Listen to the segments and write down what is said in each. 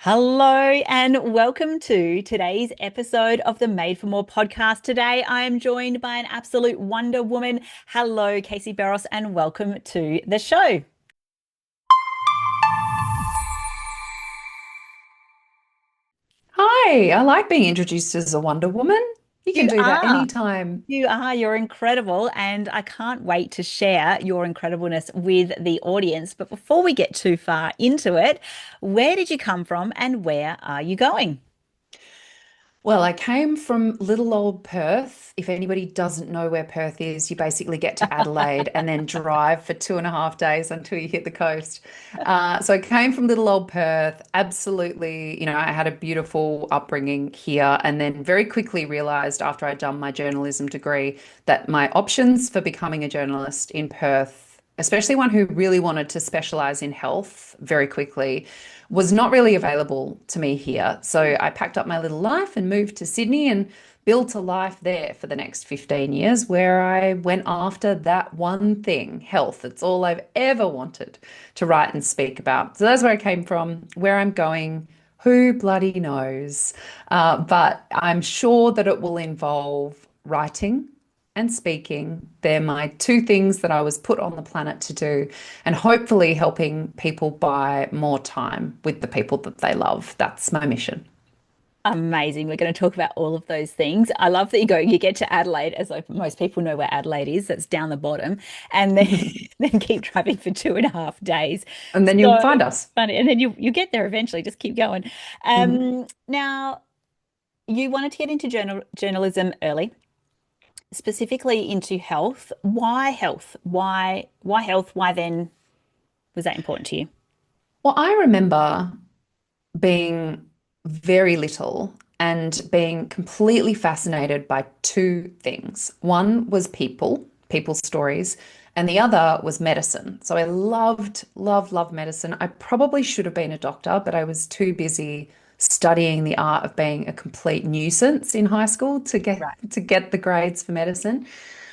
Hello and welcome to today's episode of the Made for More podcast. Today I am joined by an absolute Wonder Woman. Hello, Casey Barros, and welcome to the show. Hi, I like being introduced as a Wonder Woman. You can You do that are. anytime. You're incredible, and I can't wait to share your incredibleness with the audience. But before we get too far into it, where did you come from and where are you going? Well, I came from little old Perth. If anybody doesn't know where Perth is, you basically get to Adelaide and then drive for 2.5 days until you hit the coast. So I came from little old Perth. Absolutely, I had a beautiful upbringing here, and then very quickly realized after I'd done my journalism degree that my options for becoming a journalist in Perth, especially one who really wanted to specialize in health very quickly, was not really available to me here. So I packed up my little life and moved to Sydney and built a life there for the next 15 years where I went after that one thing, health. It's all I've ever wanted to write and speak about. So that's where I came from. Where I'm going, who bloody knows? But I'm sure that it will involve writing and speaking. They're my two things that I was put on the planet to do, and hopefully helping people buy more time with the people that they love. That's my mission. Amazing. We're going to talk about all of those things. I love that you get to Adelaide, as like most people know where Adelaide is, that's down the bottom, and then then keep driving for 2.5 days. And then you'll So find us. funny. And then you get there eventually, just keep going. Mhm. Now you wanted to get into journalism early, specifically into health. Why health? Why health? Why then was that important to you? Well, I remember being very little and being completely fascinated by two things. One was people's stories, and the other was medicine. So I loved medicine. I probably should have been a doctor, but I was too busy studying the art of being a complete nuisance in high school Right. to get the grades for medicine.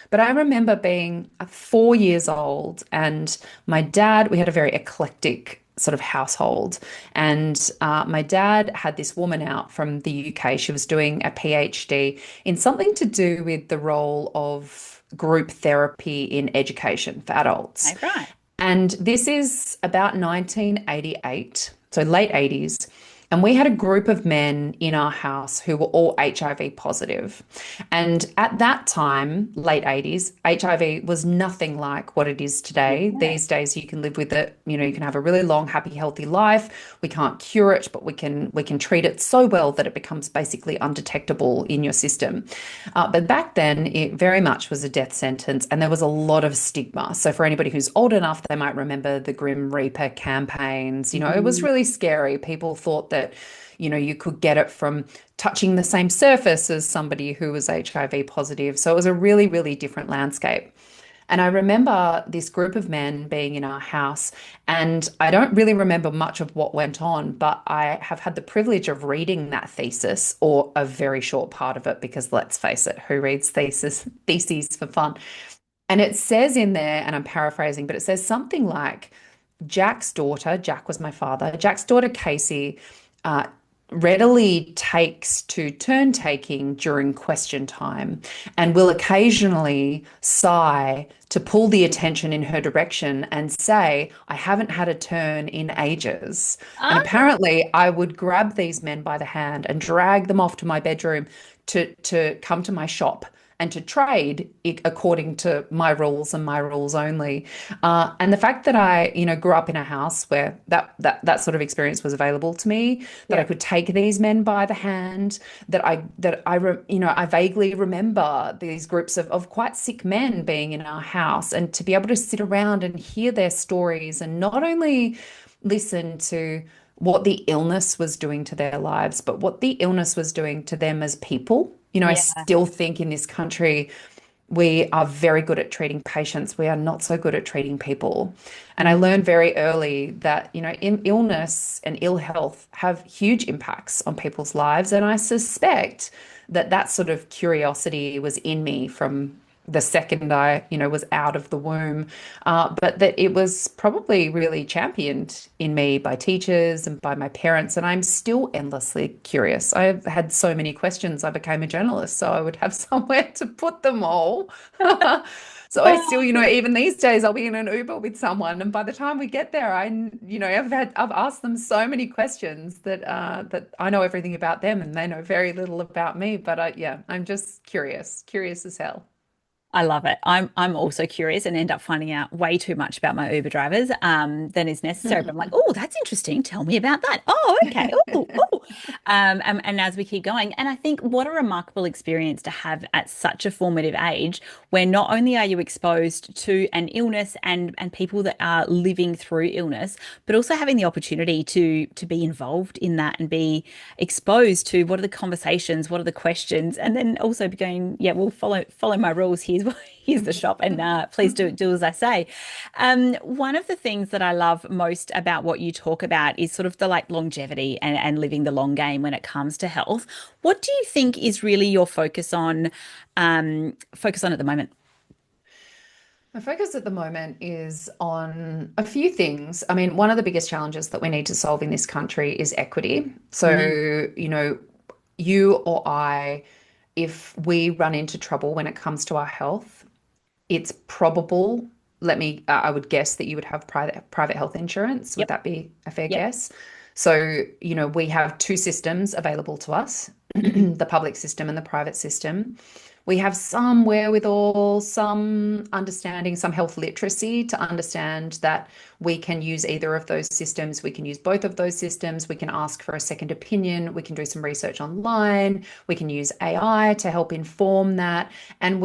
But I remember being 4 years old, and my dad, we had a very eclectic sort of household. And my dad had this woman out from the UK. She was doing a PhD in something to do with the role of group therapy in education for adults. Okay, right. And this is about 1988, so late 80s. And we had a group of men in our house who were all HIV positive. And at that time, late 80s, HIV was nothing like what it is today. Yeah. These days you can live with it, you can have a really long, happy, healthy life. We can't cure it, but we can treat it so well that it becomes basically undetectable in your system. But back then, it very much was a death sentence, and there was a lot of stigma. So, for anybody who's old enough, they might remember the Grim Reaper campaigns. It was Mhm. really scary. People thought that, you could get it from touching the same surface as somebody who was HIV positive. So, it was a really, really different landscape. And I remember this group of men being in our house, and I don't really remember much of what went on, but I have had the privilege of reading that thesis, or a very short part of it, because let's face it, who reads theses for fun? And it says in there, and I'm paraphrasing, but it says something like Jack's daughter, Jack was my father, Jack's daughter Casey uh, readily takes to turn taking during question time and will occasionally sigh to pull the attention in her direction and say, I haven't had a turn in ages. And Ah, apparently, I would grab these men by the hand and drag them off to my bedroom to come to my shop and to trade according to my rules and my rules only. And the fact that I, grew up in a house where that sort of experience was available to me, that I yeah. could take these men by the hand, I vaguely remember these groups of quite sick men being in our house, and to be able to sit around and hear their stories and not only listen to what the illness was doing to their lives, but what the illness was doing to them as people. I Yeah. still think in this country, we are very good at treating patients. We are not so good at treating people. And I learned very early that, illness and ill health have huge impacts on people's lives. And I suspect that that sort of curiosity was in me the second I, was out of the womb. But that it was probably really championed in me by teachers and by my parents. And I'm still endlessly curious. I've had so many questions. I became a journalist, so I would have somewhere to put them all. So I still, even these days, I'll be in an Uber with someone, and by the time we get there, I've asked them so many questions that I know everything about them, and they know very little about me. But yeah, I'm just curious as hell. I love it. I'm also curious and end up finding out way too much about my Uber drivers than is necessary. But I'm like, oh, that's interesting. Tell me about that. Oh, okay. Oh, oh. And as we keep going, and I think what a remarkable experience to have at such a formative age, where not only are you exposed to an illness and people that are living through illness, but also having the opportunity to be involved in that and be exposed to what are the conversations, what are the questions, and then also be going, yeah, well, follow my rules. Here's the shop, and please do as I say. One of the things that I love most about what you talk about is sort of the like longevity and living the long game when it comes to health. What do you think is really your focus on at the moment? My focus at the moment is on a few things. I mean, one of the biggest challenges that we need to solve in this country is equity. Mm, So, you or I, if we run into trouble when it comes to our health, it's probable, I would guess that you would have private health insurance. Would yep, that be a fair yep. guess? So, we have two systems available to us, Hmm. the public system and the private system. We have some wherewithal, some understanding, some health literacy to understand that we can use either of those systems. We can use both of those systems. We can ask for a second opinion. We can do some research online. We can use AI to help inform that. And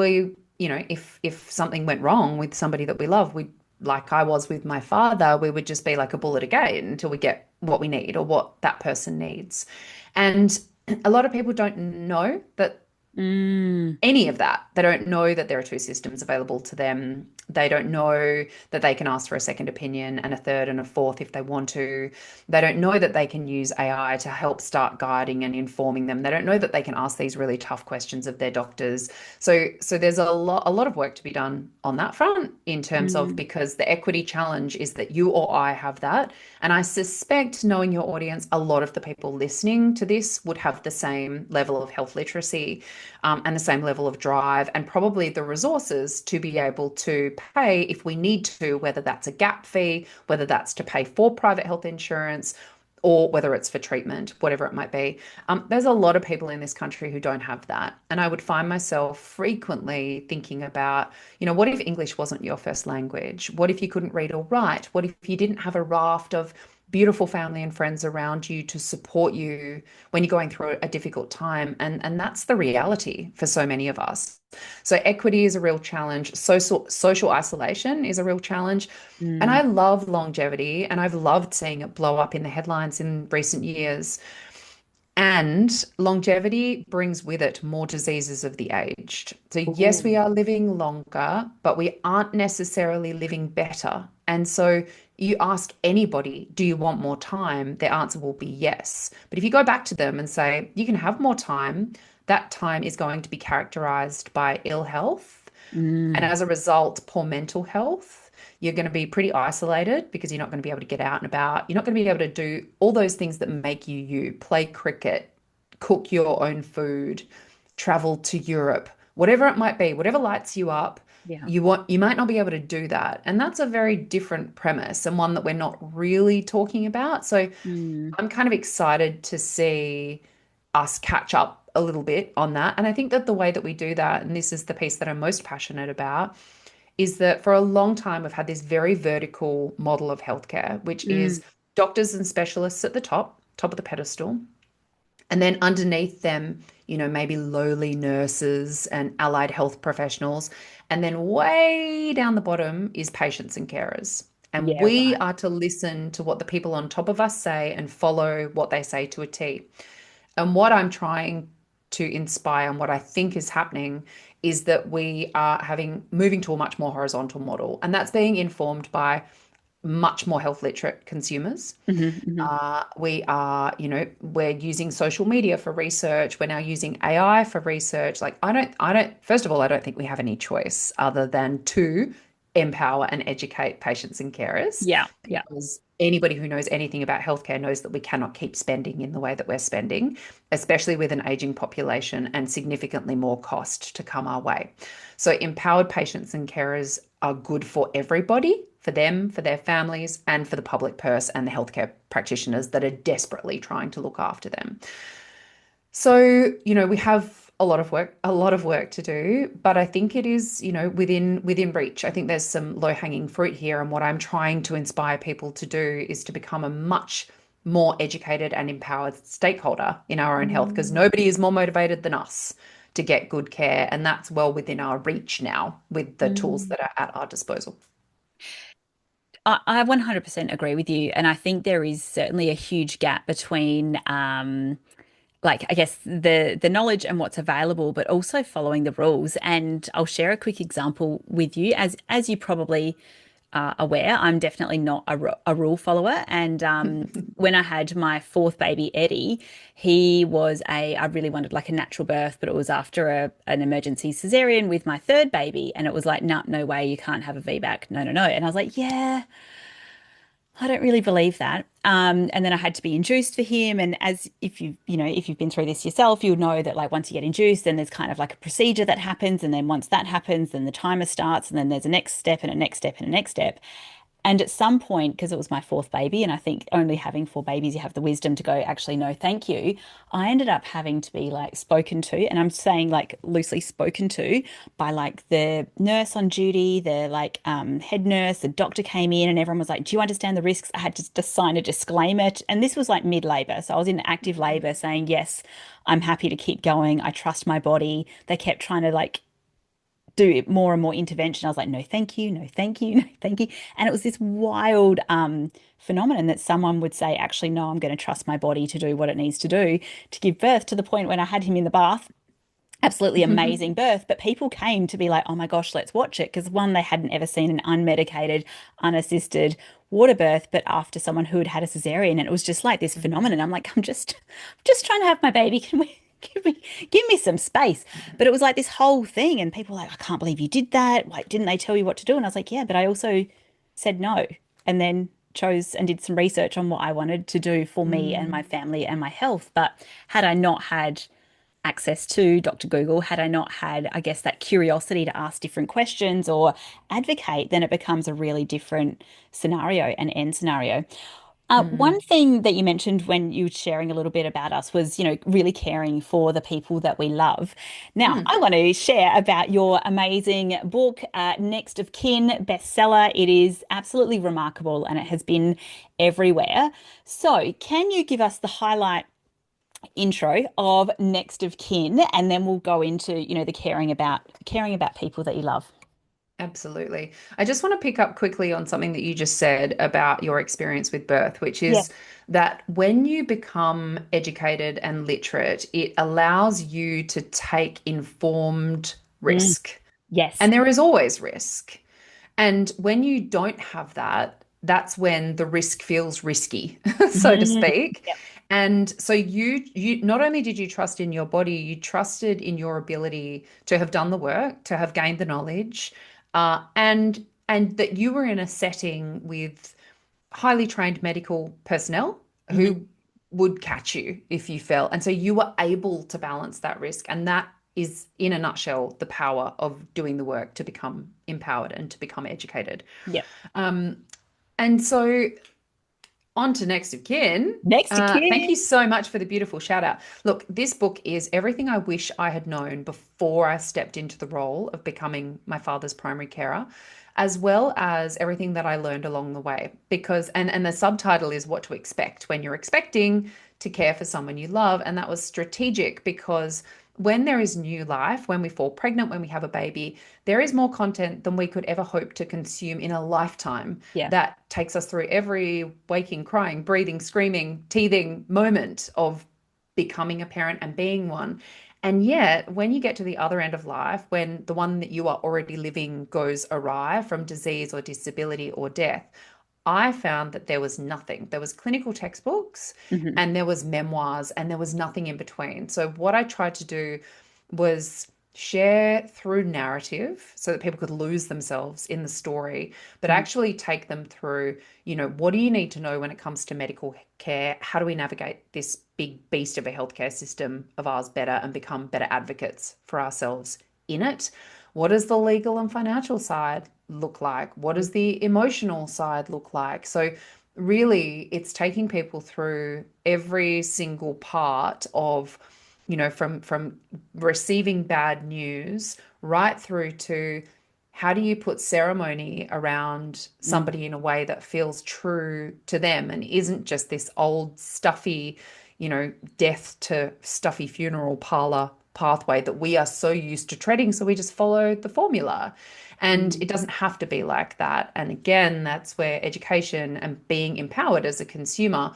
if something went wrong with somebody that we love, we like I was with my father, we would just be like a bullet a gate until we get what we need or what that person needs. And a lot of people don't know that Mm, any of that. They don't know that there are two systems available to them. They don't know that they can ask for a second opinion and a third and a fourth if they want to. They don't know that they can use AI to help start guiding and informing them. They don't know that they can ask these really tough questions of their doctors. So there's a lot of work to be done on that front in terms of, mm, because the equity challenge is that you or I have that. And I suspect, knowing your audience, a lot of the people listening to this would have the same level of health literacy, and the same level of drive, and probably the resources to be able to pay if we need to, whether that's a gap fee, whether that's to pay for private health insurance, or whether it's for treatment, whatever it might be. There's a lot of people in this country who don't have that. And I would find myself frequently thinking about, what if English wasn't your first language? What if you couldn't read or write? What if you didn't have a raft of beautiful family and friends around you to support you when you're going through a difficult time? And that's the reality for so many of us. So equity is a real challenge. Social isolation is a real challenge. And I mm. love longevity, and I've loved seeing it blow up in the headlines in recent years. And longevity brings with it more diseases of the aged. So, yes, we Ooh. are living longer, but we aren't necessarily living better. And so, you ask anybody, do you want more time? Their answer will be yes. But if you go back to them and say, you can have more time, that time is going to be characterized by ill health. And Mm. as a result, poor mental health. You're going to be pretty isolated because you're not going to be able to get out and about. You're not going to be able to do all those things that make you you, play cricket, cook your own food, travel to Europe, whatever it might be, whatever lights you up. Yeah. You might not be able to do that. And that's a very different premise, and one that we're not really talking about. So Mm. I'm kind of excited to see us catch up a little bit on that. And I think that the way that we do that, and this is the piece that I'm most passionate about, is that for a long time we've had this very vertical model of healthcare, which is Mm. doctors and specialists at the top of the pedestal. And then underneath them, maybe lowly nurses and allied health professionals. And then way down the bottom is patients and carers. And Yeah, we right. are to listen to what the people on top of us say and follow what they say to a T. And what I'm trying to inspire, and what I think is happening, is that we are moving to a much more horizontal model. And that's being informed by much more health literate consumers. Hmm. Hmm. We are, we're using social media for research. We're now using AI for research. Like, first of all, I don't think we have any choice other than to empower and educate patients and carers, Yeah, yeah. because anybody who knows anything about healthcare knows that we cannot keep spending in the way that we're spending, especially with an aging population and significantly more cost to come our way. So, empowered patients and carers are good for everybody, for them, for their families, and for the public purse and the healthcare practitioners that are desperately trying to look after them. So, we have a lot of work to do, but I think it is, within reach. I think there's some low-hanging fruit here, and what I'm trying to inspire people to do is to become a much more educated and empowered stakeholder in our own health, because Mm. nobody is more motivated than us to get good care, and that's well within our reach now with the tools Mm. that are at our disposal. I 100% agree with you. And I think there is certainly a huge gap between like I guess the knowledge and what's available, but also following the rules. And I'll share a quick example with you. As you probably are aware, I'm definitely not a rule follower. And when I had my fourth baby, Eddie, I really wanted like a natural birth, but it was after an emergency cesarean with my third baby. And it was like, nah, no way, you can't have a VBAC. No, no, no. And I was like, yeah. I don't really believe that. And then I had to be induced for him. And as if you've been through this yourself, you'll know that like once you get induced, then there's kind of like a procedure that happens. And then once that happens, then the timer starts, and then there's a next step and a next step and a next step. And at some point, because it was my fourth baby, and I think only having four babies, you have the wisdom to go, actually, no, thank you. I ended up having to be like spoken to, and I'm saying like loosely spoken to by like the nurse on duty, the like head nurse, the doctor came in, and everyone was like, do you understand the risks? I had to just sign a disclaimer. And this was like mid-labor. So I was in active labor saying, yes, I'm happy to keep going. I trust my body. They kept trying to like do more and more intervention. I was like, no, thank you, no, thank you, no, thank you. And it was this wild phenomenon that someone would say, actually, no, I'm going to trust my body to do what it needs to do to give birth, to the point when I had him in the bath. Absolutely amazing birth. But people came to be like, oh my gosh, let's watch it. Because one, they hadn't ever seen an unmedicated, unassisted water birth, but after someone who had had a cesarean. And it was just like this phenomenon. I'm like, I'm just trying to have my baby. Can we give me some space? But it was like this whole thing. And people were like, I can't believe you did that. Why didn't they tell you what to do? And I was like, yeah, but I also said no. And then chose and did some research on what I wanted to do for me and my Mm, family and my health. But had I not had access to Dr. Google, had I not had, I guess, that curiosity to ask different questions or advocate, then it becomes a really different scenario, an end scenario. One mm, thing that you mentioned when you were sharing a little bit about us was, really caring for the people that we love. Now, mm. I want to share about your amazing book, Next of Kin bestseller. It is absolutely remarkable and it has been everywhere. So, can you give us the highlight intro of Next of Kin, and then we'll go into, the caring about people that you love. Absolutely. I just want to pick up quickly on something that you just said about your experience with birth, which Yeah. is that when you become educated and literate, it allows you to take informed Mm, risk. yes. And there is always risk. And when you don't have that, that's when the risk feels risky, so to Mhm. speak. Yep. And so you not only did you trust in your body, you trusted in your ability to have done the work, to have gained the knowledge, and that you were in a setting with highly trained medical personnel Mhm. who would catch you if you fell. And so you were able to balance that risk. And that is, in a nutshell, the power of doing the work to become empowered and to become educated. Yep. Um, and so on to Next of Kin. Next to Thank Kin. you so much for the beautiful shout out. Look, this book is everything I wish I had known before I stepped into the role of becoming my father's primary carer, as well as everything that I learned along the way. Because, and the subtitle is What to Expect When You're Expecting to Care for Someone You Love. And that was strategic because when there is new life, when we fall pregnant, when we have a baby, there is more content than we could ever hope to consume in a lifetime Yeah. that takes us through every waking, crying, breathing, screaming, teething moment of becoming a parent and being one. And yet, when you get to the other end of life, when the one that you are already living goes awry from disease or disability or death, I found that there was nothing. There was clinical textbooks Hmm. and there was memoirs and there was nothing in between. So what I tried to do was share through narrative so that people could lose themselves in the story, but actually take them through, what do you need to know when it comes to medical care? How do we navigate this big beast of a healthcare system of ours better and become better advocates for ourselves in it? What does the legal and financial side look like? What does the emotional side look like? So, really, it's taking people through every single part of, from receiving bad news right through to how do you put ceremony around Mm. somebody in a way that feels true to them and isn't just this old stuffy, death to stuffy funeral parlor pathway that we are so used to treading. So we just follow the formula. And Mm. it doesn't have to be like that. And again, that's where education and being empowered as a consumer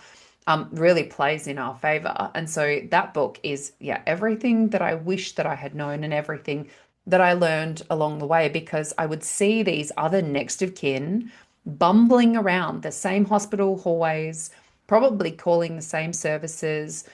really plays in our favor. And so that book is, yeah, everything that I wish that I had known and everything that I learned along the way because I would see these other next of kin bumbling around the same hospital hallways, probably calling the same services,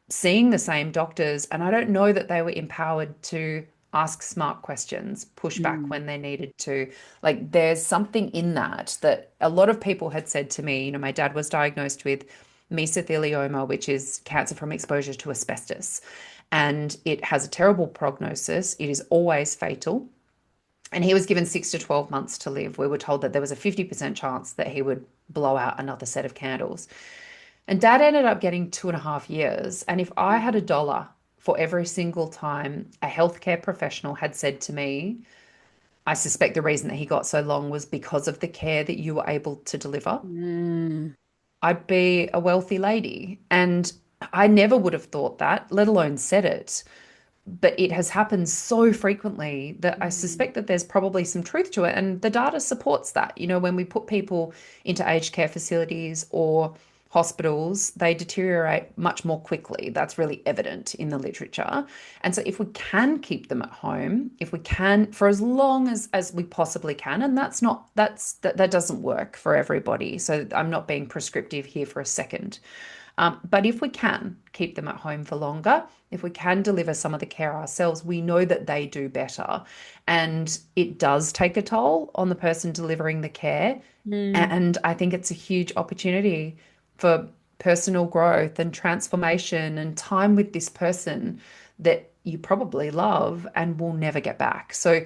seeing the same doctors, and I don't know that they were empowered to ask smart questions, push back Mm. when they needed to. Like there's something in that that a lot of people had said to me, my dad was diagnosed with mesothelioma, which is cancer from exposure to asbestos. And it has a terrible prognosis. It is always fatal. And he was given 6 to 12 months to live. We were told that there was a 50% chance that he would blow out another set of candles. And dad ended up getting 2.5 years. And if I had a dollar for every single time a healthcare professional had said to me, I suspect the reason that he got so long was because of the care that you were able to deliver, Mm. I'd be a wealthy lady. And I never would have thought that, let alone said it. But it has happened so frequently that I Mm. suspect that there's probably some truth to it. And the data supports that. When we put people into aged care facilities or hospitals, they deteriorate much more quickly. That's really evident in the literature. And so if we can keep them at home, if we can for as long as we possibly can, and that doesn't work for everybody. So I'm not being prescriptive here for a second. But if we can keep them at home for longer, if we can deliver some of the care ourselves, we know that they do better. And it does take a toll on the person delivering the care. Mm. And I think it's a huge opportunity for personal growth and transformation and time with this person that you probably love and will never get back. So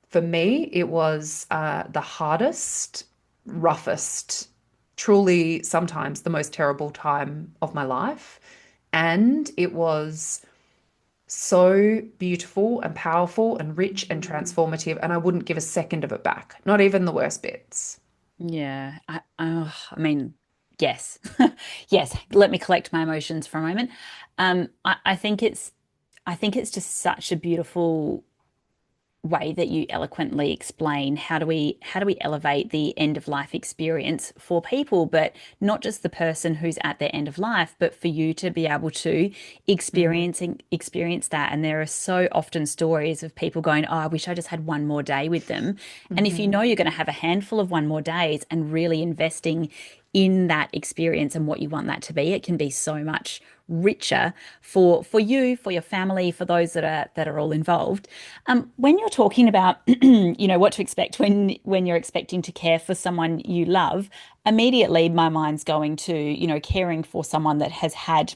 for me, it was the hardest, roughest, truly sometimes the most terrible time of my life. And it was so beautiful and powerful and rich and Mm. transformative. And I wouldn't give a second of it back, not even the worst bits. Yeah. I mean, yes. Yes. Let me collect my emotions for a moment. I think it's just such a beautiful way that you eloquently explain how do we elevate the end of life experience for people, but not just the person who's at their end of life, but for you to be able to Mm, experience that. And there are so often stories of people going, oh, I wish I just had one more day with them. And if you mhm, know you're going to have a handful of one more days and really investing in that experience and what you want that to be, it can be so much richer for you, for your family, for those that are all involved. When you're talking about, what to expect when you're expecting to care for someone you love, immediately my mind's going to, caring for someone that has had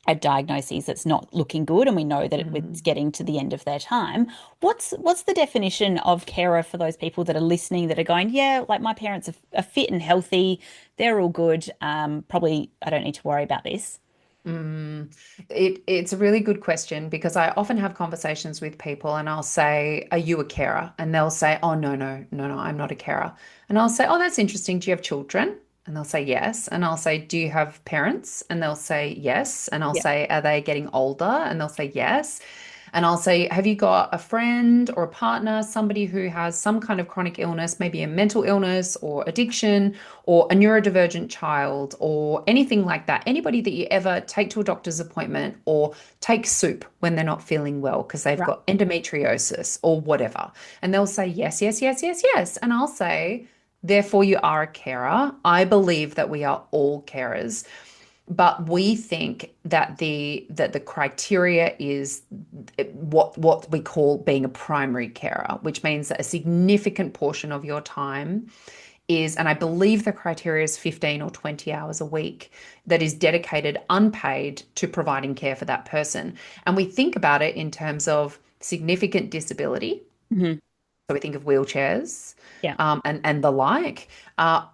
a diagnosis that's not looking good, and we know that it's mhm. getting to the end of their time. What's the definition of carer for those people that are listening that are going, yeah, like my parents are fit and healthy, they're all good. Probably I don't need to worry about this. Mm, it's a really good question because I often have conversations with people and I'll say, "Are you a carer?" And they'll say, "Oh, no, no, no, no, I'm not a carer." And I'll say, "Oh, that's interesting. Do you have children?" And they'll say, "Yes." And I'll say, "Do you have parents?" And they'll say, "Yes." And I'll Yeah. say, "Are they getting older?" And they'll say, "Yes." And I'll say, have you got a friend or a partner, somebody who has some kind of chronic illness, maybe a mental illness or addiction or a neurodivergent child or anything like that? Anybody that you ever take to a doctor's appointment or take soup when they're not feeling well because they've Right. got endometriosis or whatever. And they'll say, yes, yes, yes, yes, yes. And I'll say, Therefore, you are a carer. I believe that we are all carers, but we think that the criteria is what we call being a primary carer, which means that a significant portion of your time is, and I believe the criteria is 15 or 20 hours a week, that is dedicated unpaid to providing care for that person. And we think about it in terms of significant disability. Hmm. So we think of wheelchairs, Yeah. and the like,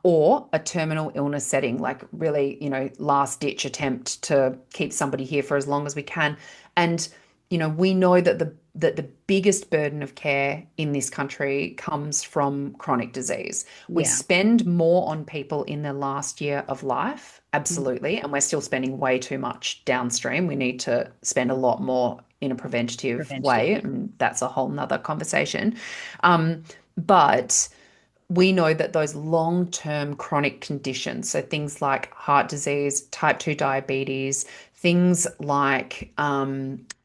or a terminal illness setting, like really, last ditch attempt to keep somebody here for as long as we can. And we know that the biggest burden of care in this country comes from chronic disease. We Yeah. spend more on people in their last year of life, Mm. absolutely, and we're still spending way too much downstream. We need to spend a lot more in a preventative Preventative. way, Yeah. and that's a whole nother conversation. But we know that those long-term chronic conditions, so things like heart disease, type 2 diabetes, things like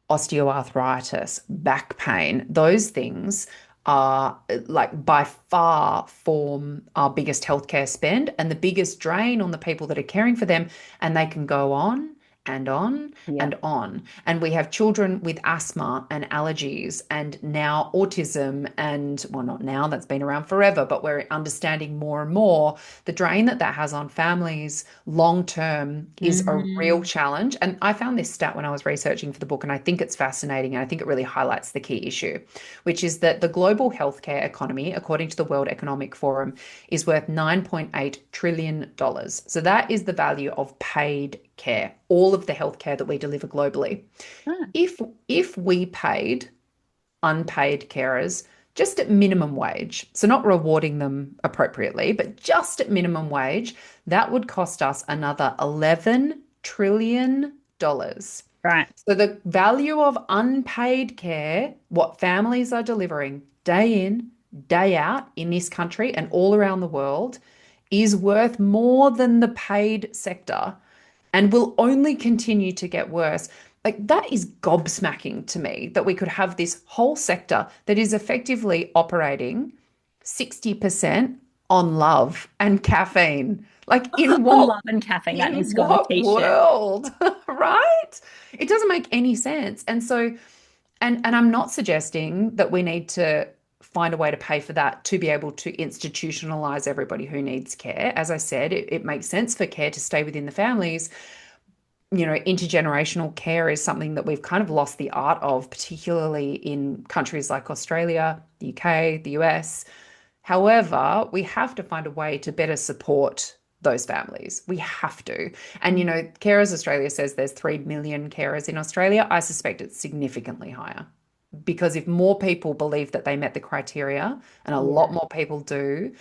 osteoarthritis, back pain, those things are like by far form our biggest healthcare spend and the biggest drain on the people that are caring for them. And they can go on and on Yeah. and on. And we have children with asthma and allergies and now autism. And well, not now, that's been around forever, but we're understanding more and more the drain that that has on families long term is a real Mm. challenge. And I found this stat when I was researching for the book, and I think it's fascinating. And I think it really highlights the key issue, which is that the global healthcare economy, according to the World Economic Forum, is worth $9.8 trillion. So that is the value of paid care, all of the healthcare that we deliver globally. Ah, If we paid unpaid carers just at minimum wage, so not rewarding them appropriately, but just at minimum wage, that would cost us another $11 trillion. right. So the value of unpaid care, what families are delivering day in, day out in this country and all around the world, is worth more than the paid sector and will only continue to get worse. Like that is gobsmacking to me that we could have this whole sector that is effectively operating 60% on love and caffeine. Like in On what love and caffeine. That needs in to go on a what t-shirt. world? Right? It doesn't make any sense. And so and I'm not suggesting that we need to find a way to pay for that to be able to institutionalize everybody who needs care. As I said, it makes sense for care to stay within the families. Intergenerational care is something that we've kind of lost the art of, particularly in countries like Australia, the UK, the US. However, we have to find a way to better support those families. We have to. And, Carers Australia says there's 3 million carers in Australia. I suspect it's significantly higher because if more people believe that they met the criteria, and a lot Yeah. more people do,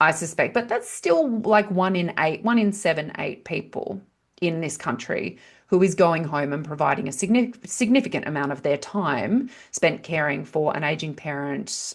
I suspect, but that's still like 1 in 8, 1 in 7, 8 people in this country who is going home and providing a significant amount of their time spent caring for an aging parent,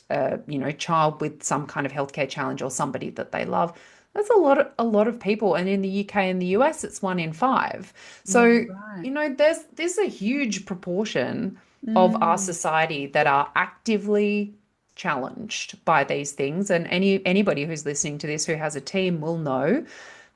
child with some kind of healthcare challenge or somebody that they love. That's a lot of people. And in the UK and the US, it's 1 in 5. Yeah, So, right. there's a huge proportion of our Mm. society that are actively challenged by these things. And anybody who's listening to this who has a team will know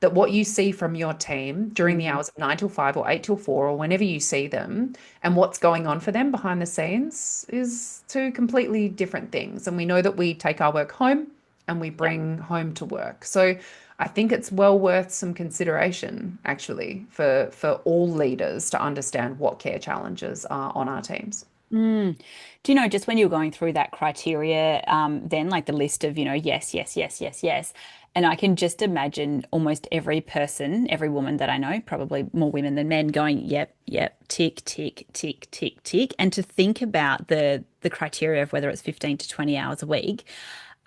that what you see from your team during the Mm. hours of 9 till 5 or 8 till 4 or whenever you see them and what's going on for them behind the scenes is two completely different things. And we know that we take our work home and we Yeah. bring home to work. So I think it's well worth some consideration actually for all leaders to understand what care challenges are on our teams. Mm. Do you know, just when you're going through that criteria, then like the list of, yes, yes, yes, yes, yes. And I can just imagine almost every person, every woman that I know, probably more women than men, going, yep, yep, tick, tick, tick, tick, tick. And to think about the criteria of whether it's 15 to 20 hours a week.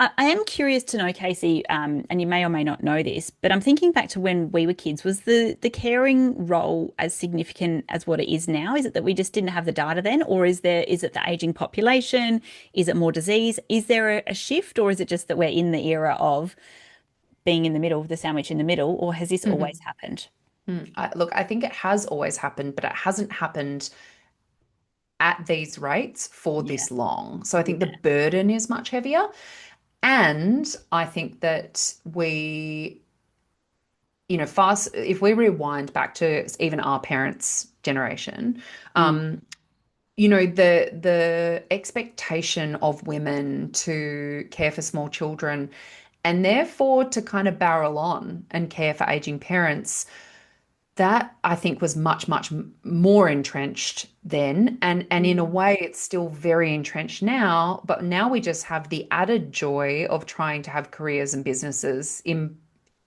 I am curious to know, Casey, and you may or may not know this, but I'm thinking back to when we were kids. Was the caring role as significant as what it is now? Is it that we just didn't have the data then, or is it the aging population? Is it more disease? Is there a shift, or is it just that we're in the era of being in the middle, the sandwich in the middle, or has this always Mhm. happened? Look, I think it has always happened, but it hasn't happened at these rates for Yeah, this long. So I think the yeah, burden is much heavier. And I think that fast, if we rewind back to even our parents' generation, Mm, the expectation of women to care for small children and therefore to kind of barrel on and care for aging parents, that I think was much, much more entrenched then. And in a mm. way, it's still very entrenched now, but now we just have the added joy of trying to have careers and businesses in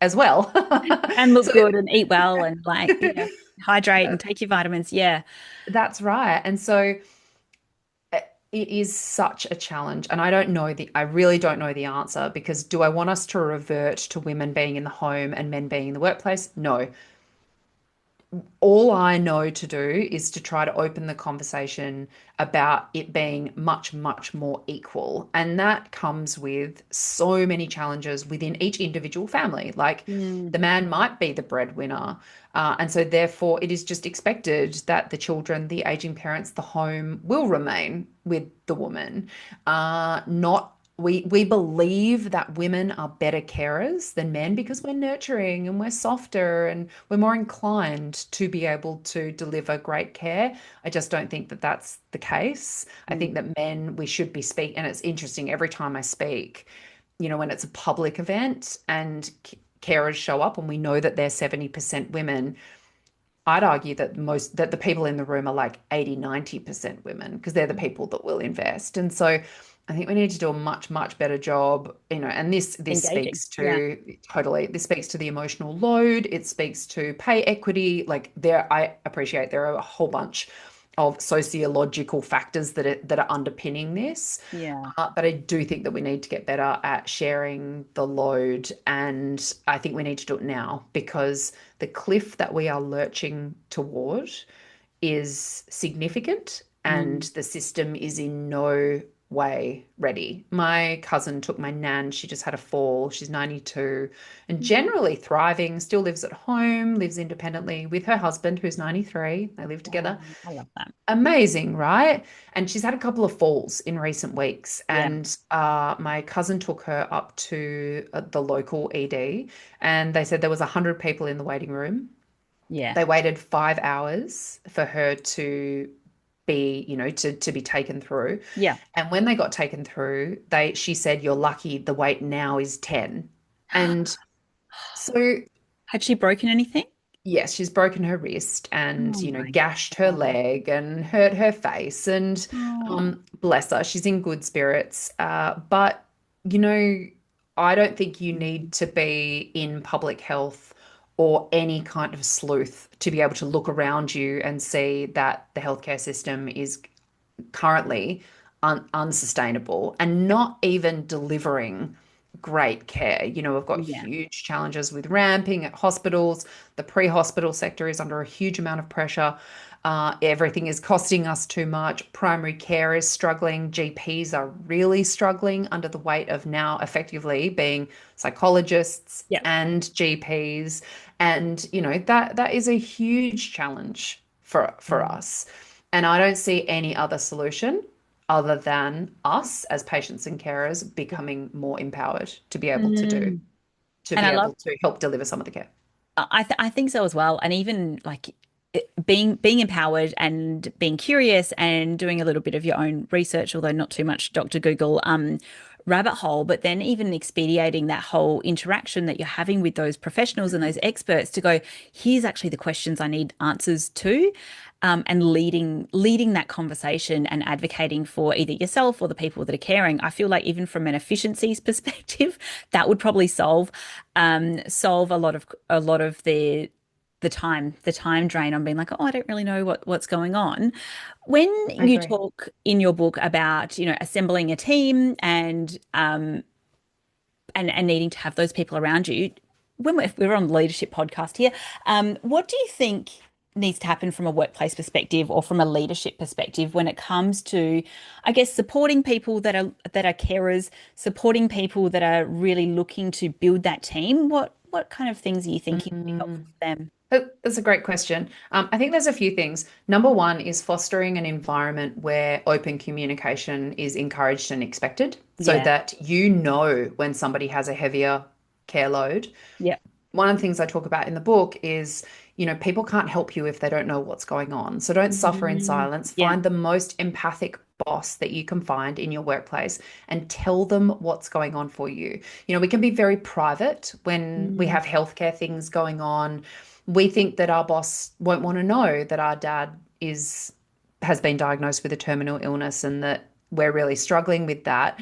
as well. And look So good and eat well and like, yeah, hydrate and take your vitamins. Yeah. that's right. And so it is such a challenge. And I really don't know the answer, because do I want us to revert to women being in the home and men being in the workplace? No. All I know to do is to try to open the conversation about it being much, much more equal. And that comes with so many challenges within each individual family. Like Mm, the man might be the breadwinner. And so, therefore, it is just expected that the children, the aging parents, the home will remain with the woman. Not we believe that women are better carers than men because we're nurturing and we're softer and we're more inclined to be able to deliver great care. I just don't think that that's the case. I think mm. that men, we should be speak, and it's interesting every time I speak, when it's a public event and carers show up and we know that they're 70% women, I'd argue that the people in the room are like 80, 90% women, because they're the people that will invest. And so I think we need to do a much, much better job, and this Engaging. speaks Yeah. to totally, this speaks to the emotional load, it speaks to pay equity. Like I appreciate there are a whole bunch of sociological factors that are underpinning this. Yeah. But I do think that we need to get better at sharing the load. And I think we need to do it now, because the cliff that we are lurching toward is significant and Mm, the system is in no way ready. My cousin took my nan, she just had a fall. She's 92 and generally thriving, still lives at home, lives independently with her husband, who's 93. They live together. wow. I love that. Amazing, right? And she's had a couple of falls in recent weeks. Yeah. And my cousin took her up to the local ED, and they said there was 100 people in the waiting room. Yeah. They waited 5 hours for her to to be taken through. Yeah. And when they got taken through, she said, "You're lucky the wait now is 10." And so Had she broken anything? yes, she's broken her wrist and, Oh my gashed her God. leg and hurt her face. And Oh. bless her, she's in good spirits. But, you know, I don't think you need to be in public health or any kind of sleuth to be able to look around you and see that the healthcare system is currently unsustainable and not even delivering great care. We've got Yeah. huge challenges with ramping at hospitals. The pre-hospital sector is under a huge amount of pressure. Everything is costing us too much. Primary care is struggling. GPs are really struggling under the weight of now effectively being psychologists Yeah. and GPs. And, that is a huge challenge for Mm. us. And I don't see any other solution other than us as patients and carers Yeah. becoming more empowered to be able to do, Mm. to And be I love able to help deliver some of the care. I think so as well. And even like being empowered and being curious and doing a little bit of your own research, although not too much Dr. Google rabbit hole, but then even expediting that whole interaction that you're having with those professionals and those experts to go, here's actually the questions I need answers to. And leading that conversation and advocating for either yourself or the people that are caring. I feel like even from an efficiencies perspective, that would probably solve a lot of the time drain on being like, oh, I don't really know what's going on. When I you agree. talk in your book about, assembling a team and needing to have those people around you, when we're on the leadership podcast here, what do you think needs to happen from a workplace perspective or from a leadership perspective when it comes to, I guess, supporting people that are carers, supporting people that are really looking to build that team? What kind of things are you thinking would be helpful Mm. for them? That's a great question. I think there's a few things. Number one is fostering an environment where open communication is encouraged and expected. so Yeah. that you know when somebody has a heavier care load. Yeah. One of the things I talk about in the book is, people can't help you if they don't know what's going on. So don't suffer in silence. Yeah. Find the most empathic boss that you can find in your workplace and tell them what's going on for you. We can be very private when we Mm. have healthcare things going on. We think that our boss won't want to know that our dad is has been diagnosed with a terminal illness and that we're really struggling with that.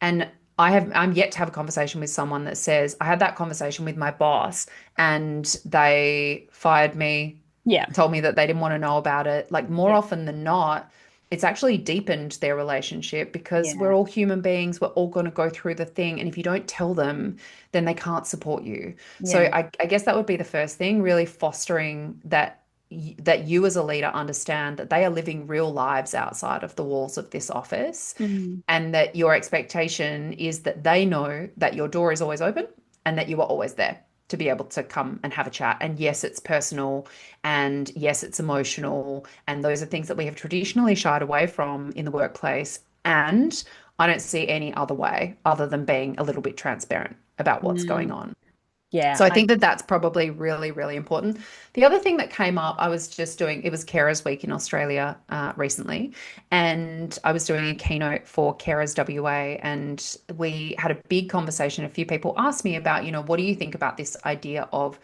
And I'm yet to have a conversation with someone that says, I had that conversation with my boss and they fired me, Yeah. told me that they didn't want to know about it. Like more Yeah. often than not, it's actually deepened their relationship because Yeah. we're all human beings. We're all going to go through the thing. And if you don't tell them, then they can't support you. So Yeah. I guess that would be the first thing, really fostering that you as a leader understand that they are living real lives outside of the walls of this office Mm. and that your expectation is that they know that your door is always open and that you are always there to be able to come and have a chat. And yes, it's personal and yes, it's emotional. And those are things that we have traditionally shied away from in the workplace. And I don't see any other way other than being a little bit transparent about what's going Mm. on. Yeah. So I I think that that's probably really, really important. The other thing that came up, I was just doing, it was Carers Week in Australia recently, and I was doing a keynote for Carers WA, and we had a big conversation. A few people asked me about, what do you think about this idea of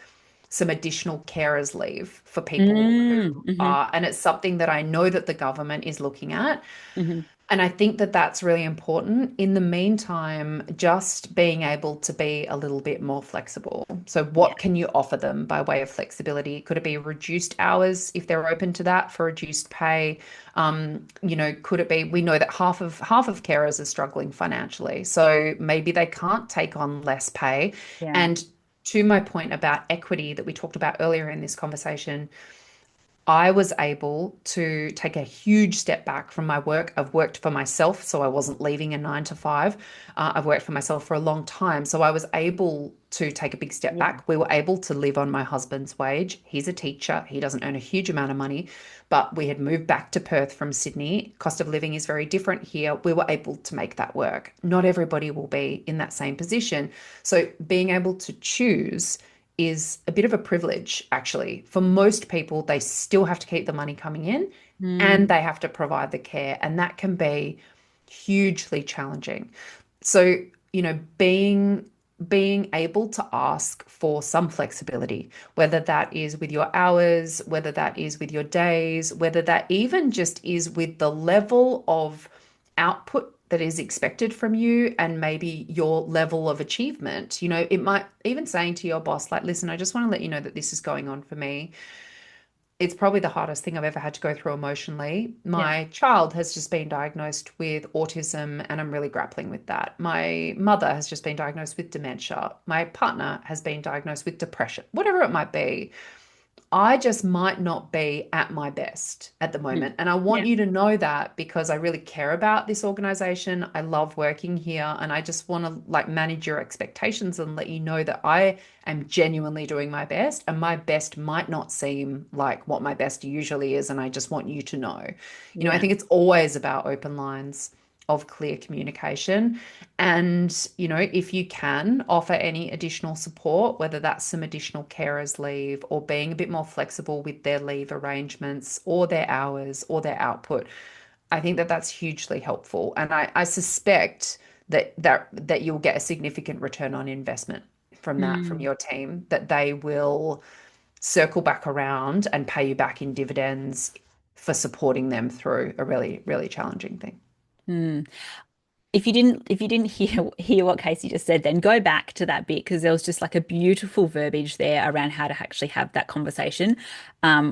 some additional carers leave for people who hmm are, and it's something that I know that the government is looking at. hmm And I think that that's really important. In the meantime, just being able to be a little bit more flexible. So, Yeah. what can you offer them by way of flexibility? Could it be reduced hours if they're open to that for reduced pay? Could it be? We know that half of carers are struggling financially, so maybe they can't take on less pay. Yeah. And to my point about equity that we talked about earlier in this conversation, I was able to take a huge step back from my work. I've worked for myself, so I wasn't leaving a 9 to 5. I've worked for myself for a long time, so I was able to take a big step Yeah. back. We were able to live on my husband's wage. He's a teacher, he doesn't earn a huge amount of money, but we had moved back to Perth from Sydney. Cost of living is very different here. We were able to make that work. Not everybody will be in that same position. So being able to choose is a bit of a privilege, actually. For most people, they still have to keep the money coming in and Mm. they have to provide the care, and that can be hugely challenging. So, being able to ask for some flexibility, whether that is with your hours, whether that is with your days, whether that even just is with the level of output that is expected from you and maybe your level of achievement. It might even saying to your boss, like, listen, I just want to let you know that this is going on for me. It's probably the hardest thing I've ever had to go through emotionally. Yeah. My child has just been diagnosed with autism, and I'm really grappling with that. My mother has just been diagnosed with dementia. My partner has been diagnosed with depression, whatever it might be. I just might not be at my best at the Mm. moment. And I want Yeah. you to know that because I really care about this organization. I love working here and I just want to like manage your expectations and let you know that I am genuinely doing my best and my best might not seem like what my best usually is. And I just want you to know. I Yeah. think it's always about open lines of clear communication. And, if you can offer any additional support, whether that's some additional carers leave or being a bit more flexible with their leave arrangements or their hours or their output, I think that that's hugely helpful. And I suspect that you'll get a significant return on investment from that, from Mm. your team, that they will circle back around and pay you back in dividends for supporting them through a really, really challenging thing. Mm. If you didn't hear what Casey just said, then go back to that bit because there was just like a beautiful verbiage there around how to actually have that conversation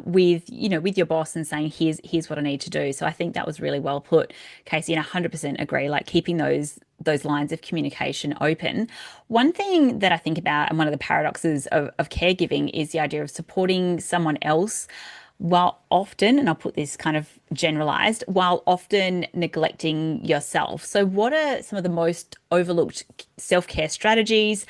with your boss and saying here's what I need to do. So I think that was really well put, Casey, and 100% agree. Like keeping those lines of communication open. One thing that I think about and one of the paradoxes of caregiving is the idea of supporting someone else while often, and I'll put this kind of generalized, while often neglecting yourself. So, what are some of the most overlooked self-care strategies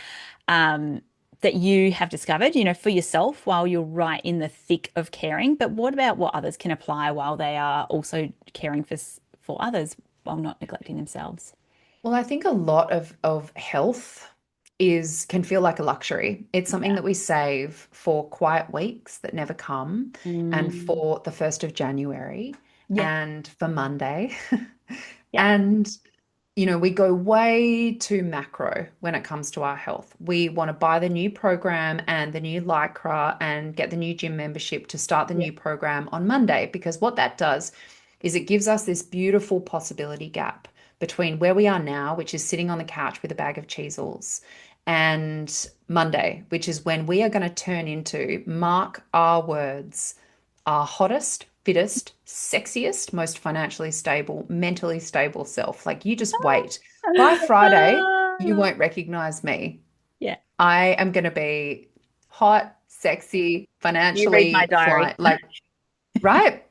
that you have discovered, for yourself while you're right in the thick of caring? But what about what others can apply while they are also caring for others while not neglecting themselves? Well, I think a lot of health is can feel like a luxury. It's something Yeah. that we save for quiet weeks that never come, and Mm, for the 1st of January, yeah. and for Monday. Yeah. And we go way too macro when it comes to our health. We want to buy the new program and the new Lycra and get the new gym membership to start the Yeah. new program on Monday, because what that does is it gives us this beautiful possibility gap between where we are now, which is sitting on the couch with a bag of Cheezels, and Monday, which is when we are going to turn into, mark our words, our hottest, fittest, sexiest, most financially stable, mentally stable self. Like, you just wait. By Friday, you won't recognize me. Yeah. I am going to be hot, sexy, You read my financially diary. flying. Like, right?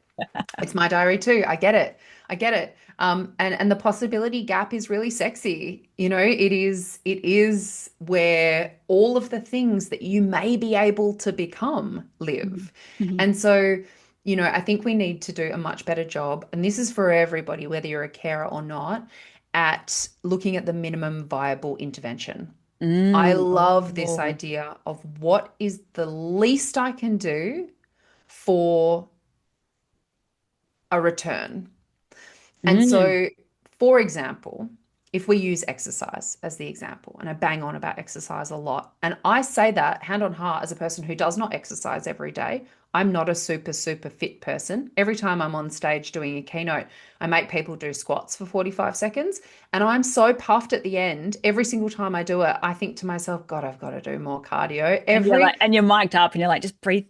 It's my diary too. I get it. I get it. And the possibility gap is really sexy. It is where all of the things that you may be able to become Mhm. live. Mhm. And so, I think we need to do a much better job, and this is for everybody, whether you're a carer or not, at looking at the minimum viable intervention. I love this Oh. idea of what is the least I can do for a return. And Mm. so, for example, if we use exercise as the example, and I bang on about exercise a lot, and I say that hand on heart as a person who does not exercise every day, I'm not a super, super fit person. Every time I'm on stage doing a keynote, I make people do squats for 45 seconds. And I'm so puffed at the end. Every single time I do it, I think to myself, God, I've got to do more cardio. And you're like, Every and you're mic'd up and you're like, just breathe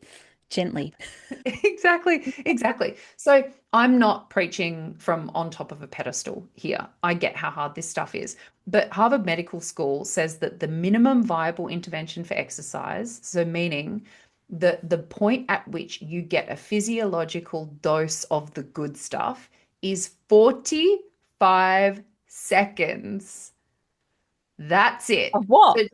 gently. Exactly, exactly. So I'm not preaching from on top of a pedestal here. I get how hard this stuff is. But Harvard Medical School says that the minimum viable intervention for exercise, so meaning the point at which you get a physiological dose of the good stuff, is 45 seconds. That's it. Of what? So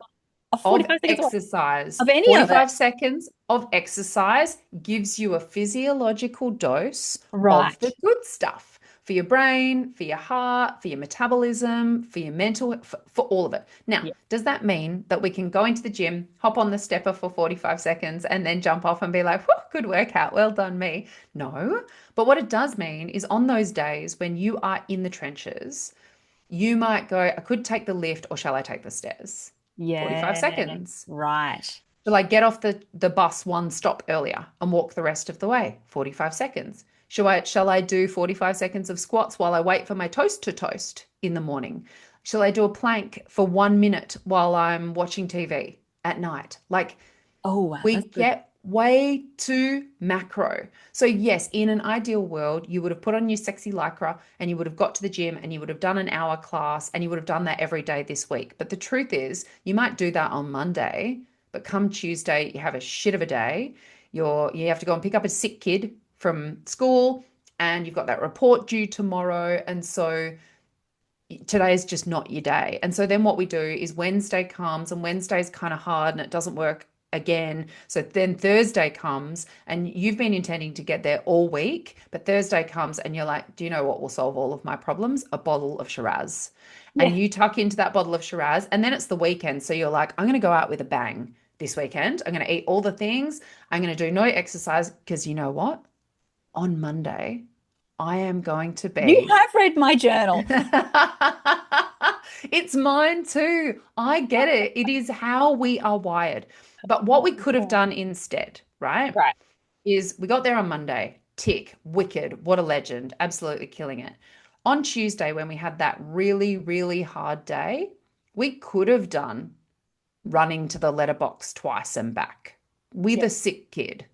Of of 45 seconds of what? exercise. Of any of it. 45 seconds of exercise gives you a physiological dose of the Right. good stuff for your brain, for your heart, for your metabolism, for your mental, for all of it. Now, Yeah. does that mean that we can go into the gym, hop on the stepper for 45 seconds, and then jump off and be like, whew, good workout, well done, me? No. But what it does mean is, on those days when you are in the trenches, you might go, I could take the lift, or shall I take the stairs? 45 Yeah. seconds. Right. Shall I get off the bus one stop earlier and walk the rest of the way? 45 seconds. Shall I do 45 seconds of squats while I wait for my toast to toast in the morning? Shall I do a plank for 1 minute while I'm watching TV at night? Like, Oh, wow. we That's good. get way too macro. So, yes, in an ideal world, you would have put on your sexy lycra and you would have got to the gym and you would have done an hour class and you would have done that every day this week. But the truth is, you might do that on Monday, but come Tuesday, you have a shit of a day. You have to go and pick up a sick kid from school, and you've got that report due tomorrow. And so today is just not your day. And so then what we do is, Wednesday comes, and Wednesday's kind of hard and it doesn't work again. So then Thursday comes, and you've been intending to get there all week, but Thursday comes and you're like, do you know what will solve all of my problems? A bottle of Shiraz. Yeah. And you tuck into that bottle of Shiraz, and then it's the weekend. So you're like, I'm going to go out with a bang this weekend. I'm going to eat all the things. I'm going to do no exercise, because you know what? On Monday, I am going to You be have read my journal. It's mine too. I get it. It is how we are wired. But what we could have done instead, right, Right. is we got there on Monday. Tick, wicked, what a legend, absolutely killing it. On Tuesday, when we had that really, really hard day, we could have done running to the letterbox twice and back with Yeah. a sick kid.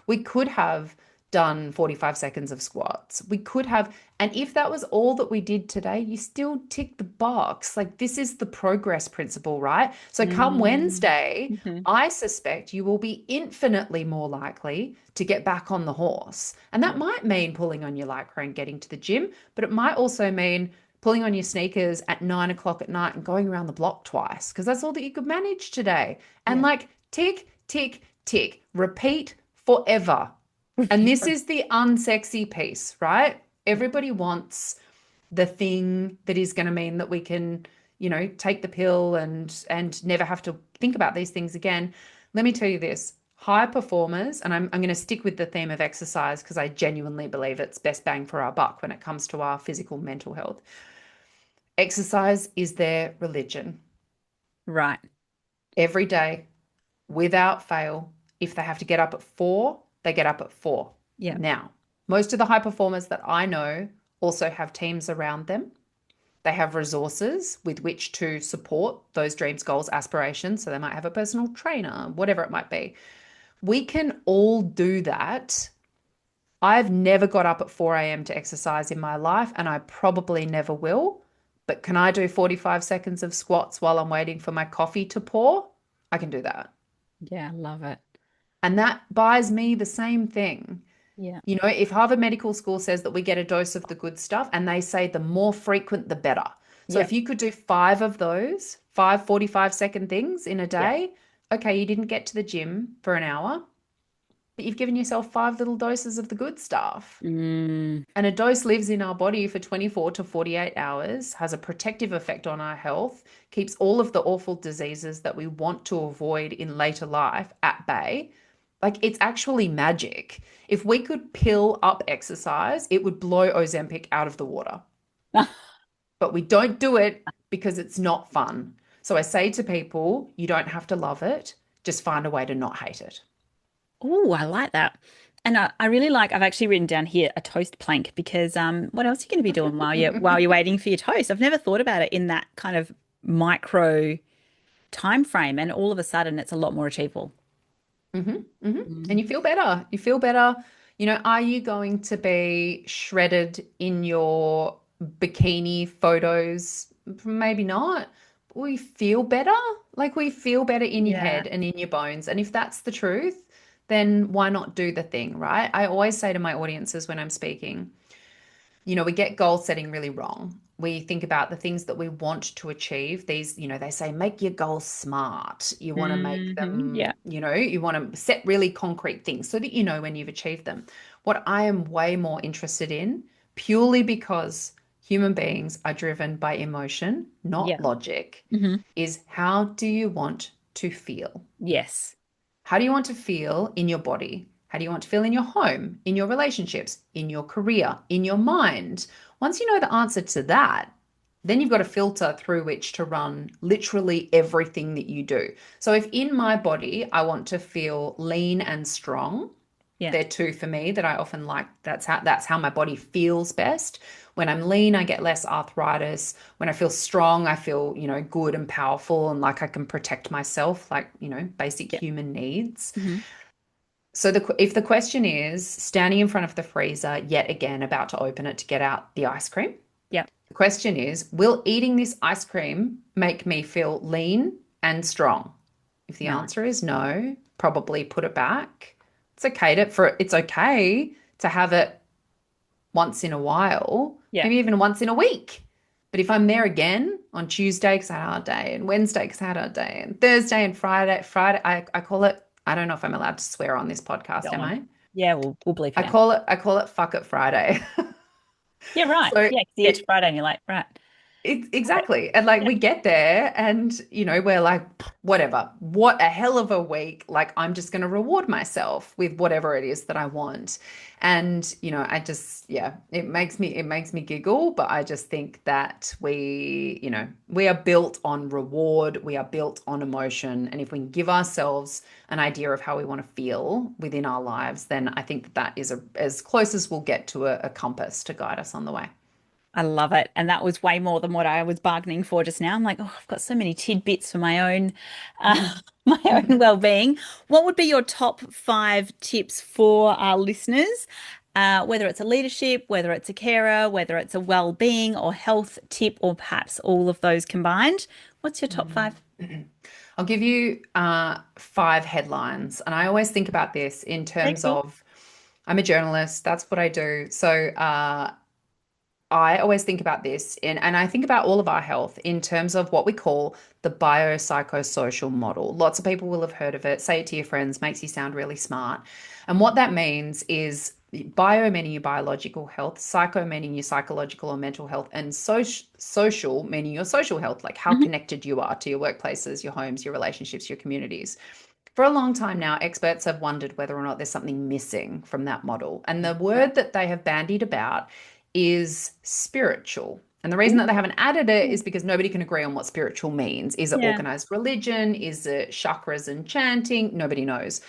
We could have done 45 seconds of squats. We could have, and if that was all that we did today, you still tick the box. Like, this is the progress principle, right? So come Mm. Wednesday, Mhm. I suspect you will be infinitely more likely to get back on the horse. And that Yeah. might mean pulling on your lycra and getting to the gym, but it might also mean pulling on your sneakers at 9 o'clock at night and going around the block twice, because that's all that you could manage today. And Yeah. like, tick, tick, tick, repeat forever. And this is the unsexy piece, right? Everybody wants the thing that is going to mean that we can, take the pill and never have to think about these things again. Let me tell you this. High performers, and I'm going to stick with the theme of exercise because I genuinely believe it's best bang for our buck when it comes to our physical mental health. Exercise is their religion. Right. Every day, without fail. If they have to get up at 4, they get up at 4. Yeah. Now, most of the high performers that I know also have teams around them. They have resources with which to support those dreams, goals, aspirations. So they might have a personal trainer, whatever it might be. We can all do that. I've never got up at 4 a.m. to exercise in my life, and I probably never will. But can I do 45 seconds of squats while I'm waiting for my coffee to pour? I can do that. Yeah, I love it. And that buys me the same thing. Yeah. If Harvard Medical School says that we get a dose of the good stuff, and they say the more frequent, the better. So Yeah. if you could do 5 of those, 5 45-second things in a Yeah. day, okay, you didn't get to the gym for an hour, but you've given yourself 5 little doses of the good stuff. Mm, And a dose lives in our body for 24 to 48 hours, has a protective effect on our health, keeps all of the awful diseases that we want to avoid in later life at bay. Like, it's actually magic. If we could pill up exercise, it would blow Ozempic out of the water. But we don't do it because it's not fun. So I say to people, you don't have to love it, just find a way to not hate it. oh, I like that. And I really like, I've actually written down here a toast plank because what else are you going to be doing while you're waiting for your toast? I've never thought about it in that kind of micro time frame, and all of a sudden it's a lot more achievable. And Mm. you feel better. You feel better. Are you going to be shredded in your bikini photos? Maybe not. We feel better. Like, we feel better in your Yeah. head and in your bones. And if that's the truth, then why not do the thing, right? I always say to my audiences when I'm speaking, we get goal setting really wrong. We think about the things that we want to achieve. These, they say make your goals smart. You want to make Yeah. them, you want to set really concrete things so that you know when you've achieved them. What I am way more interested in, purely because human beings are driven by emotion, not Yeah. logic, Hmm. is how do you want to feel? Yes. How do you want to feel in your body? How do you want to feel in your home, in your relationships, in your career, in your mind? Once you know the answer to that, then you've got a filter through which to run literally everything that you do. So if in my body I want to feel lean and strong, Yeah. they're two for me that I often like. That's how my body feels best. When I'm lean, I get less arthritis. When I feel strong, I feel, good and powerful and like I can protect myself, like, basic Yeah. human needs. Hmm. So if the question is standing in front of the freezer, yet again about to open it to get out the ice cream, Yeah. the question is, will eating this ice cream make me feel lean and strong? If the Nice. answer is no, probably put it back. It's okay to have it once in a while, Yeah. maybe even once in a week. But if I'm there again on Tuesday because I had a hard day, and Wednesday because I had a hard day, and Thursday and Friday, I call it, I don't know if I'm allowed to swear on this Go podcast, am on. I? Yeah, we'll believe you I now. call it, I call it fuck it Friday. Yeah, right. So Yeah, 'cause you get to it, Friday and you're like, right. exactly. And like Yeah. we get there and we're like, whatever, what a hell of a week. Like I'm just going to reward myself with whatever it is that I want. And, I just, yeah, it makes me giggle, but I just think that we are built on reward. We are built on emotion. And if we can give ourselves an idea of how we want to feel within our lives, then I think that is as close as we'll get to a compass to guide us on the way. I love it. And that was way more than what I was bargaining for just now. I'm like, oh, I've got so many tidbits for my own my own well-being. What would be your top 5 tips for our listeners? Whether it's a leadership, whether it's a carer, whether it's a well-being or health tip, or perhaps all of those combined. What's your top Mm. 5? I'll give you 5 headlines. And I always think about this in Okay, terms cool. of I'm a journalist, that's what I do. So I always think about this and I think about all of our health in terms of what we call the biopsychosocial model. Lots of people will have heard of it. Say it to your friends, makes you sound really smart. And what that means is bio meaning your biological health, psycho meaning your psychological or mental health, and social meaning your social health, like how Hmm. connected you are to your workplaces, your homes, your relationships, your communities. For a long time now, experts have wondered whether or not there's something missing from that model. And the word that they have bandied about is spiritual. And the reason that they haven't added it is because nobody can agree on what spiritual means. Is it Yeah. organized religion? Is it chakras and chanting? Nobody knows.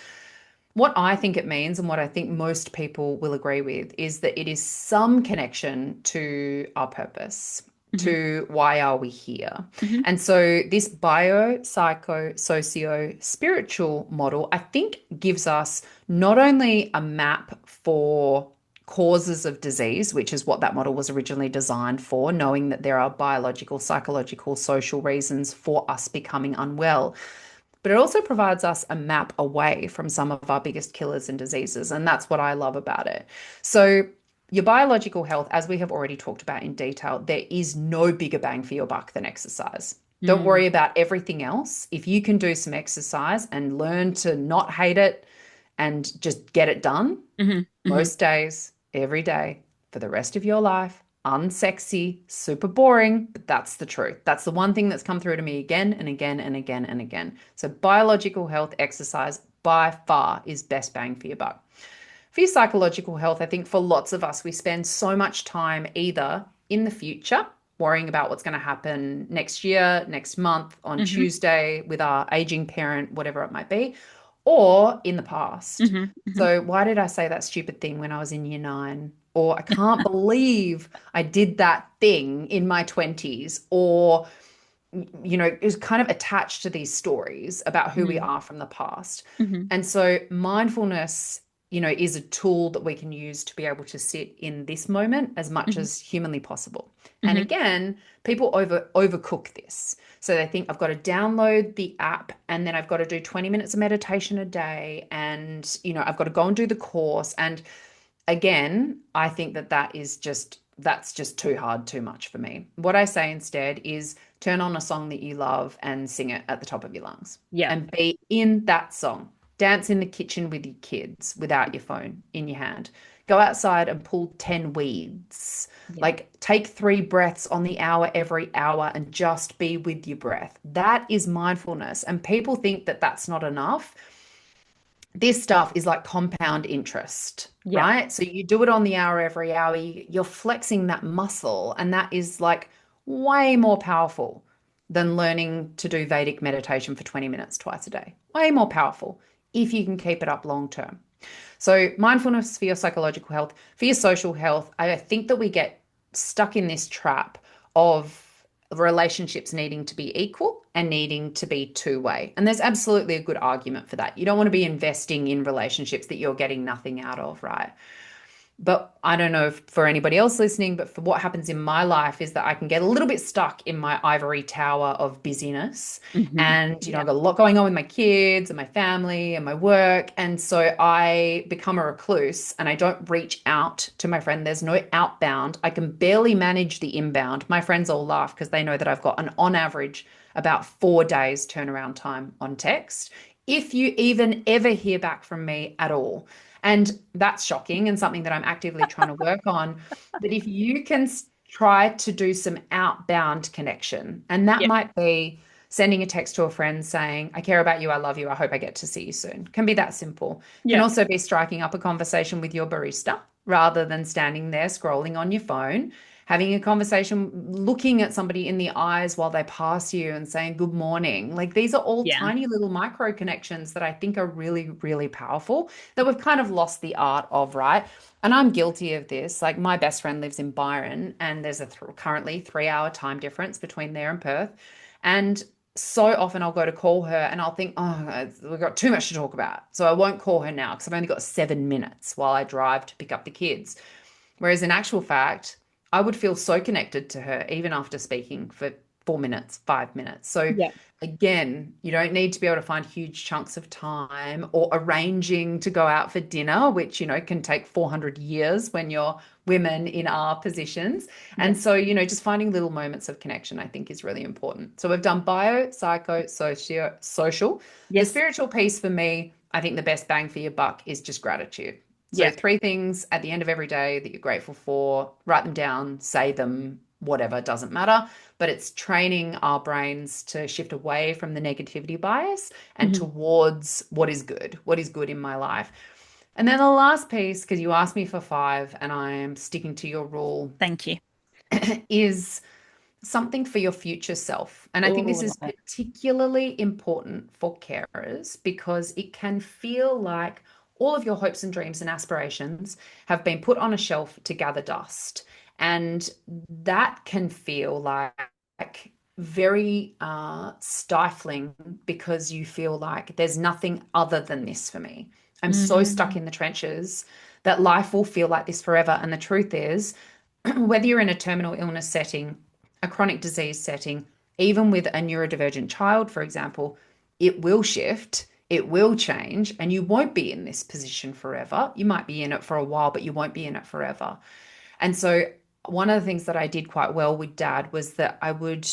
What I think it means, and what I think most people will agree with, is that it is some connection to our purpose, Hmm. to why are we here. Hmm. And so this bio, psycho, socio, spiritual model, I think gives us not only a map for causes of disease, which is what that model was originally designed for, knowing that there are biological, psychological, social reasons for us becoming unwell, but it also provides us a map away from some of our biggest killers and diseases. And that's what I love about it. So, your biological health, as we have already talked about in detail, there is no bigger bang for your buck than exercise. Don't Mm. worry about everything else. If you can do some exercise and learn to not hate it and just get it done, Hmm. Hmm. most days, every day, for the rest of your life. Unsexy, super boring, but that's the truth. That's the one thing that's come through to me again and again and again and again. So, biological health, exercise by far is best bang for your buck. For your psychological health, I think for lots of us, we spend so much time either in the future, worrying about what's going to happen next year, next month, on Hmm. Tuesday with our aging parent, whatever it might be, or in the past. Hmm. Hmm. So, why did I say that stupid thing when I was in year 9? Or I can't believe I did that thing in my 20s. Or, is kind of attached to these stories about who we are from the past. Hmm. And so mindfulness, is a tool that we can use to be able to sit in this moment as much Hmm. as humanly possible. And Hmm. again, people overcook this. So they think I've got to download the app and then I've got to do 20 minutes of meditation a day and I've got to go and do the course. And again, I think that's just too hard, too much for me. What I say instead is turn on a song that you love and sing it at the top of your lungs Yeah. and be in that song. Dance in the kitchen with your kids without your phone in your hand. Go outside and pull 10 weeds. Yeah. Like take 3 breaths on the hour every hour and just be with your breath. That is mindfulness. And people think that that's not enough. This stuff is like compound interest, Yeah. right? So you do it on the hour every hour, you're flexing that muscle, and that is like way more powerful than learning to do Vedic meditation for 20 minutes twice a day. Way more powerful if you can keep it up long term. So, mindfulness for your psychological health, for your social health, I think that we get stuck in this trap of relationships needing to be equal and needing to be two-way. And there's absolutely a good argument for that. You don't want to be investing in relationships that you're getting nothing out of, right? But I don't know if for anybody else listening, but for what happens in my life is that I can get a little bit stuck in my ivory tower of busyness. Hmm. And, Yeah. I've got a lot going on with my kids and my family and my work. And so I become a recluse and I don't reach out to my friend. There's no outbound. I can barely manage the inbound. My friends all laugh because they know that I've got an on average about 4 days turnaround time on text. If you even ever hear back from me at all. And that's shocking and something that I'm actively trying to work on. But if you can try to do some outbound connection, and that Yeah. might be sending a text to a friend saying, I care about you, I love you, I hope I get to see you soon. Can be that simple. Can Yeah. also be striking up a conversation with your barista rather than standing there scrolling on your phone, having a conversation, looking at somebody in the eyes while they pass you and saying good morning. Like these are all Yeah. tiny little micro connections that I think are really, really powerful that we've kind of lost the art of, right? And I'm guilty of this. Like my best friend lives in Byron and there's a currently 3 hour time difference between there and Perth. And so often I'll go to call her and I'll think, oh, we've got too much to talk about. So I won't call her now because I've only got 7 minutes while I drive to pick up the kids. Whereas in actual fact, I would feel so connected to her even after speaking for 4 minutes, 5 minutes. So Yeah. again, you don't need to be able to find huge chunks of time or arranging to go out for dinner, which, can take 400 years when you're women in our positions. Yeah. And so, just finding little moments of connection, I think is really important. So we've done bio, psycho, social. The Yes. spiritual piece for me, I think the best bang for your buck is just gratitude. So, Yeah. three things at the end of every day that you're grateful for, write them down, say them, whatever, doesn't matter. But it's training our brains to shift away from the negativity bias and Mhm. towards what is good in my life. And then the last piece, because you asked me for five and I am sticking to your rule, Thank you. is something for your future self. And I think Oh, this I is love it. particularly important for carers because it can feel like all of your hopes and dreams and aspirations have been put on a shelf to gather dust. And that can feel like very stifling because you feel like there's nothing other than this for me. I'm so stuck Mm, in the trenches that life will feel like this forever. And the truth is, whether you're in a terminal illness setting, a chronic disease setting, even with a neurodivergent child, for example, it will shift, it will change, and you won't be in this position forever. You might be in it for a while, but you won't be in it forever. And so, one of the things that I did quite well with dad was that I would,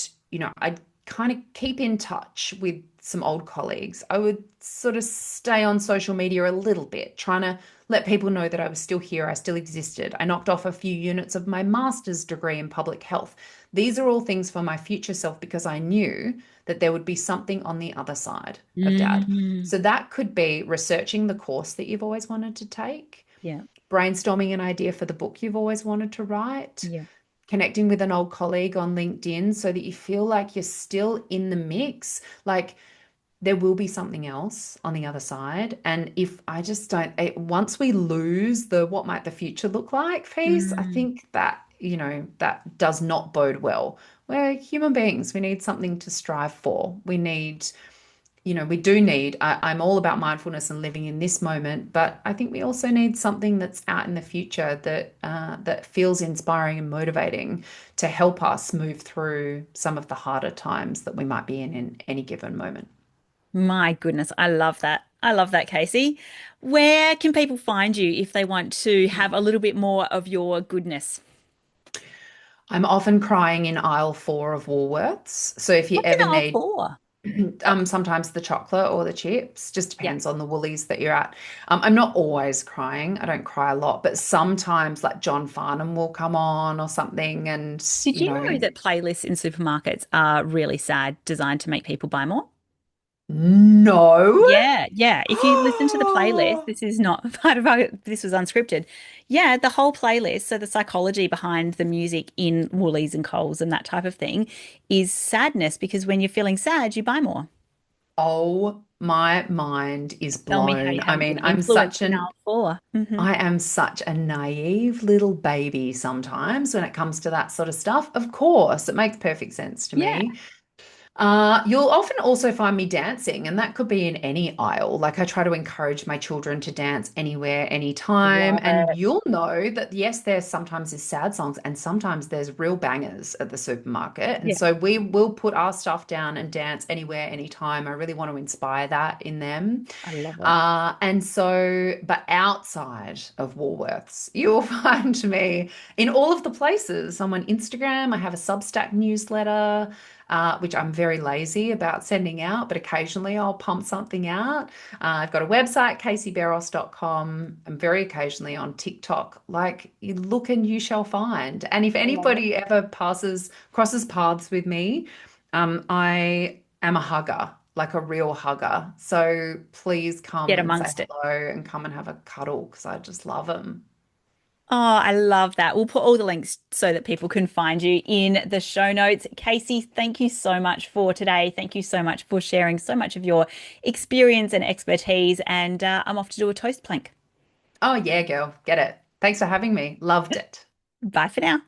I'd kind of keep in touch with some old colleagues. I would sort of stay on social media a little bit, trying to let people know that I was still here, I still existed. I knocked off a few units of my master's degree in public health. These are all things for my future self because I knew that there would be something on the other side of dad. mm, So that could be researching the course that you've always wanted to take, yeah. brainstorming an idea for the book you've always wanted to write, Yeah. connecting with an old colleague on LinkedIn so that you feel like you're still in the mix. Like there will be something else on the other side. And if I just don't, once we lose the what might the future look like piece, I Mm. think that, that does not bode well. We're human beings. We need something to strive for. We need, we do need, I'm all about mindfulness and living in this moment, but I think we also need something that's out in the future that feels inspiring and motivating to help us move through some of the harder times that we might be in any given moment. My goodness, I love that. I love that, Casey. Where can people find you if they want to have a little bit more of your goodness? I'm often crying in aisle four of Woolworths. So if you What's an ever aisle need for? sometimes the chocolate or the chips, just Yeah. depends on the Woolies that you're at. I'm not always crying. I don't cry a lot, but sometimes like John Farnham will come on or something and, Did you know that playlists in supermarkets are really sad, designed to make people buy more? no. Yeah, yeah. If you listen to the playlist, this is not part of this was unscripted. Yeah, the whole playlist, so the psychology behind the music in Woolies and Coles and that type of thing is sadness because when you're feeling sad, you buy more. Oh, my mind is Tell me how blown. you I haven't mean, been influenced in aisle four. I am such a naive little baby sometimes when it comes to that sort of stuff. Of course, it makes perfect sense to Yeah, me. You'll often also find me dancing, and that could be in any aisle. Like I try to encourage my children to dance anywhere, anytime. love And it. you'll know that yes, there's sometimes there's sad songs and sometimes there's real bangers at the supermarket. And Yeah, so we will put our stuff down and dance anywhere, anytime. I really want to inspire that in them. I love it. But outside of Woolworths, you will find me in all of the places. I'm on Instagram. I have a Substack newsletter, which I'm very lazy about sending out, but occasionally I'll pump something out. I've got a website, caseybarros.com. I'm very occasionally on TikTok. Like, you look and you shall find. And if I love it. anybody ever crosses paths with me, I am a hugger, like a real hugger. So please come Get and say amongst it. hello and come and have a cuddle because I just love them. Oh, I love that. We'll put all the links so that people can find you in the show notes. Casey, thank you so much for today. Thank you so much for sharing so much of your experience and expertise. And I'm off to do a toast plank. Oh, yeah, girl, get it. Thanks for having me. Loved it. Bye for now.